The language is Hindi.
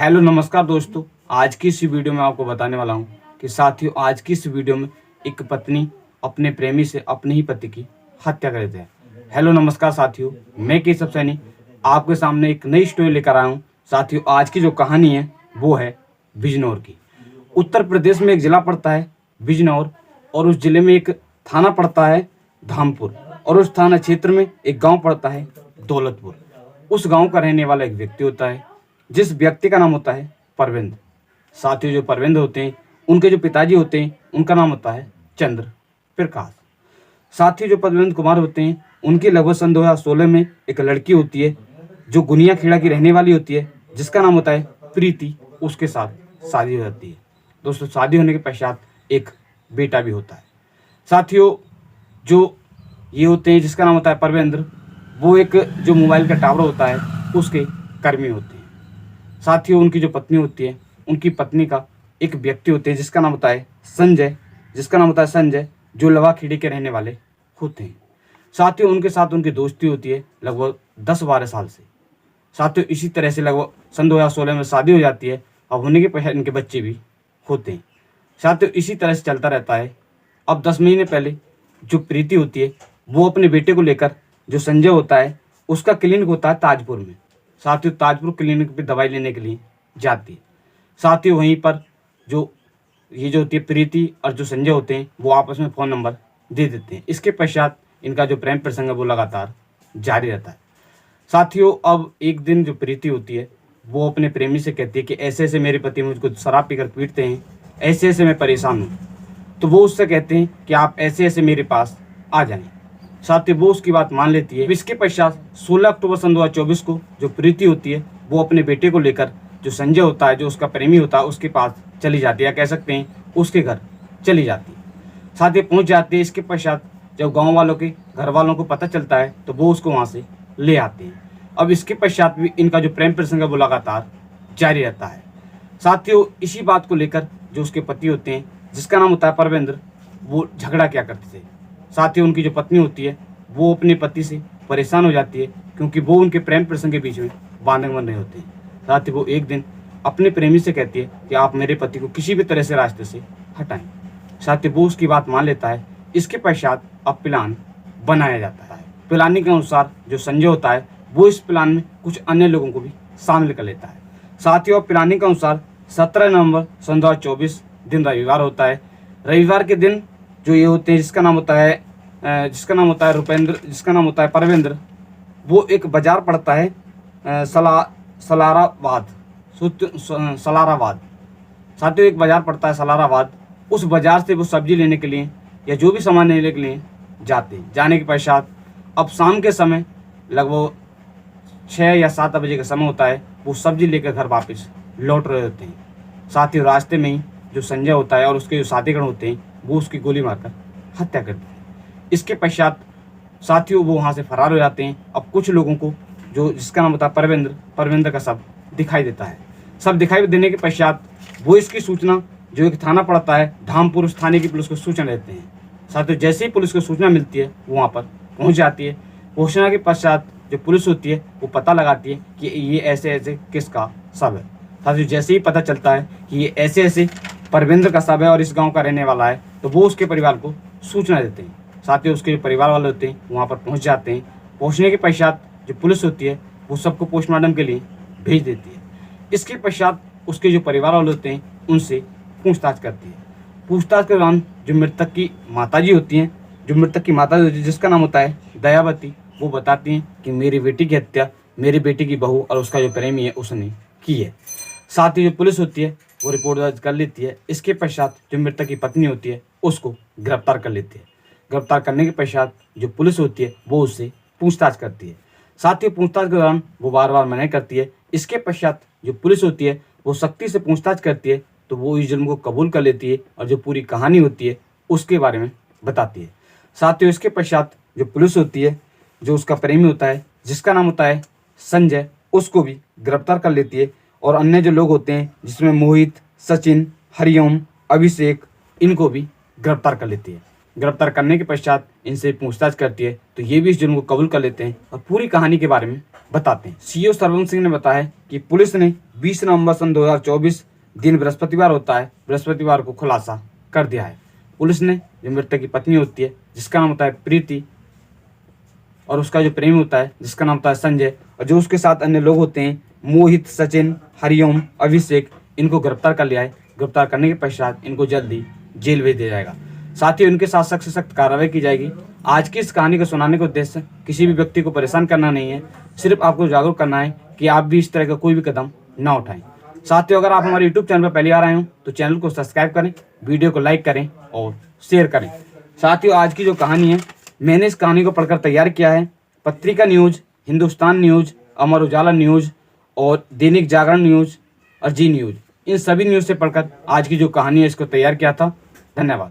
हेलो नमस्कार दोस्तों, आज की इस वीडियो में आपको बताने वाला हूं कि साथियों आज की इस वीडियो में एक पत्नी अपने प्रेमी से अपने ही पति की हत्या कर देते हैं। हेलो नमस्कार साथियों, मैं केशव सैनी आपके सामने एक नई स्टोरी लेकर आया हूं। साथियों आज की जो कहानी है वो है बिजनौर की। उत्तर प्रदेश में एक जिला पड़ता है बिजनौर और उस जिले में एक थाना पड़ता है धामपुर और उस थाना क्षेत्र में एक गाँव पड़ता है दौलतपुर। उस गाँव का रहने वाला एक व्यक्ति होता है जिस व्यक्ति का नाम होता है परविंद। साथियों जो परविंद होते हैं उनके जो पिताजी होते हैं उनका नाम होता है चंद्र प्रकाश। साथियों जो परविंद कुमार होते हैं उनकी लगभग सन 2016 में एक लड़की होती है जो गुनिया खेड़ा की रहने वाली होती है जिसका नाम होता है प्रीति। उसके साथ शादी हो जाती है। दोस्तों शादी होने के पश्चात एक बेटा भी होता है। साथियों जो ये होते हैं जिसका नाम होता है परवेंद्र, वो एक जो मोबाइल का टावर होता है उसके कर्मी होते हैं। साथियों उनकी जो पत्नी होती है उनकी पत्नी का एक व्यक्ति होते हैं जिसका नाम होता है संजय, जो लवा खेड़ी के रहने वाले होते हैं। साथियों उनके साथ उनकी दोस्ती होती है लगभग 10-12 साल से। साथियों इसी तरह से लगभग सन 2016 में शादी हो जाती है और होने के पश्चात इनके बच्चे भी होते हैं। साथियों इसी तरह से चलता रहता है। अब 10 महीने पहले जो प्रीति होती है वो अपने बेटे को लेकर जो संजय होता है उसका क्लिनिक होता है ताजपुर में। साथियों ताजपुर क्लिनिक पे दवाई लेने के लिए जाती है। साथियों वहीं पर जो ये जो होती है प्रीति और जो संजय होते हैं वो आपस में फ़ोन नंबर दे देते हैं। इसके पश्चात इनका जो प्रेम प्रसंग है वो लगातार जारी रहता है। साथियों अब एक दिन जो प्रीति होती है वो अपने प्रेमी से कहती है कि ऐसे ऐसे मेरे पति मुझको शराब पीकर पीटते हैं, ऐसे ऐसे मैं परेशान हूँ। तो वो उससे कहते हैं कि आप ऐसे ऐसे मेरे पास आ जाएं। साथियों वो उसकी बात मान लेती है। इसके पश्चात 16 अक्टूबर सन 2024 को जो प्रीति होती है वो अपने बेटे को लेकर जो संजय होता है जो उसका प्रेमी होता है उसके पास चली जाती है, या कह सकते हैं उसके घर चली जाती है। साथियों पहुंच जाती है। इसके पश्चात जब गांव वालों के घर वालों को पता चलता है तो वो उसको वहां से ले आते हैं। अब इसके पश्चात भी इनका जो प्रेम प्रसंग है वो लगातार जारी रहता है। साथियों इसी बात को लेकर जो उसके पति होते हैं जिसका नाम होता है परवेंद्र, वो झगड़ा क्या करते थे। साथियों उनकी जो पत्नी होती है वो अपने पति से परेशान हो जाती है क्योंकि वो उनके प्रेम प्रसंग के बीच में बांधे बन रहे होते हैं। साथियों वो एक दिन अपने प्रेमी से कहती है कि आप मेरे पति को किसी भी तरह से रास्ते से हटाएं। साथियों वो उसकी बात मान लेता है। इसके पश्चात अब प्लान बनाया जाता है। प्लानिंग के अनुसार जो संजय होता है वो इस प्लान में कुछ अन्य लोगों को भी शामिल कर लेता है। साथियों प्लानिंग के अनुसार 17 नवंबर सन 2024 दिन रविवार होता है। रविवार के दिन जो ये होते हैं जिसका नाम होता है रुपेंद्र, जिसका नाम होता है परवेंद्र, वो एक बाजार पड़ता है सलाराबाद। साथियों एक बाजार पड़ता है सलाराबाद। उस बाजार से वो सब्जी लेने के लिए या जो भी सामान लेने के लिए जाते हैं। जाने के पश्चात अब शाम के समय लगभग 6 या 7 बजे का समय होता है, वो सब्जी लेकर घर वापस लौट रहे होते हैं। साथियों रास्ते में ही जो संजय होता है और उसके जो साथीगण होते हैं वो उसकी गोली मारकर हत्या कर देते हैं। इसके पश्चात साथियों वो वहाँ से फरार हो जाते हैं। अब कुछ लोगों को जो जिसका नाम होता है परवेंद्र का शव दिखाई देता है। सब दिखाई देने के पश्चात वो इसकी सूचना जो एक थाना पड़ता है धामपुर, उस थाने की पुलिस को सूचना देते हैं। साथियों जैसे ही पुलिस को सूचना मिलती है वो वहाँ पर पहुँच जाती है। पहुँचने के पश्चात जो पुलिस होती है वो पता लगाती है कि ये ऐसे ऐसे किसका शव है। साथियों जैसे ही पता चलता है कि ये ऐसे ऐसे परवेंद्र का शव है और इस गांव का रहने वाला है तो वो उसके परिवार को सूचना देते हैं। साथियों उसके जो परिवार वाले होते हैं वहाँ पर पहुँच जाते हैं। पहुँचने के पश्चात जो पुलिस होती है वो सबको पोस्टमार्टम के लिए भेज देती है। इसके पश्चात उसके जो परिवार वाले होते हैं उनसे पूछताछ करती है। पूछताछ के दौरान जो मृतक की माताजी होती हैं जिसका नाम होता है दयावती, वो बताती हैं कि मेरी बेटी की हत्या मेरी बेटी की बहू और उसका जो प्रेमी है उसने की है। साथ ही जो पुलिस होती है वो रिपोर्ट दर्ज कर लेती है। इसके पश्चात जो मृतक की पत्नी होती है उसको गिरफ्तार कर लेती है। गिरफ्तार करने के पश्चात जो पुलिस होती है वो उससे पूछताछ करती है। साथ ही पूछताछ के दौरान वो बार बार मना करती है। इसके पश्चात जो पुलिस होती है वो सख्ती से पूछताछ करती है तो वो इस जुर्म को कबूल कर लेती है और जो पूरी कहानी होती है उसके बारे में बताती है। साथ ही इसके पश्चात जो पुलिस होती है जो उसका प्रेमी होता है जिसका नाम होता है संजय, उसको भी गिरफ्तार कर लेती है और अन्य जो लोग होते हैं जिसमें मोहित, सचिन, हरिओम, अभिषेक, इनको भी गिरफ्तार कर लेती है। गिरफ्तार करने के पश्चात इनसे पूछताछ करती है तो ये भी इस जुर्म को कबूल कर लेते हैं और पूरी कहानी के बारे में बताते हैं। सीओ सरवण सिंह ने बताया कि पुलिस ने 20 नवंबर सन 2024 दिन बृहस्पतिवार होता है, बृहस्पतिवार को खुलासा कर दिया है। पुलिस ने जो मृतक की पत्नी होती है जिसका नाम होता है प्रीति और उसका जो प्रेमी होता है जिसका नाम होता है संजय और जो उसके साथ अन्य लोग होते हैं मोहित, सचिन, हरिओम, अभिषेक, इनको गिरफ्तार कर लिया है। गिरफ्तार करने के पश्चात इनको जल्दी जेल भेज दिया जाएगा। साथ ही उनके साथ सख्त से सख्त कार्रवाई की जाएगी। आज की इस कहानी को सुनाने का उद्देश्य किसी भी व्यक्ति को परेशान करना नहीं है, सिर्फ आपको जागरूक करना है कि आप भी इस तरह का कोई भी कदम ना उठाएं। साथियों, अगर आप हमारे YouTube चैनल पर पहली बार आए हो तो चैनल को सब्सक्राइब करें, वीडियो को लाइक करें और शेयर करें। साथियों, आज की जो कहानी है मैंने इस कहानी को पढ़कर तैयार किया है पत्रिका news, Hindustan news, Amar Ujala news और दैनिक जागरण न्यूज़ और जी न्यूज़, इन सभी न्यूज़ से पढ़कर आज की जो कहानी है इसको तैयार किया था। धन्यवाद।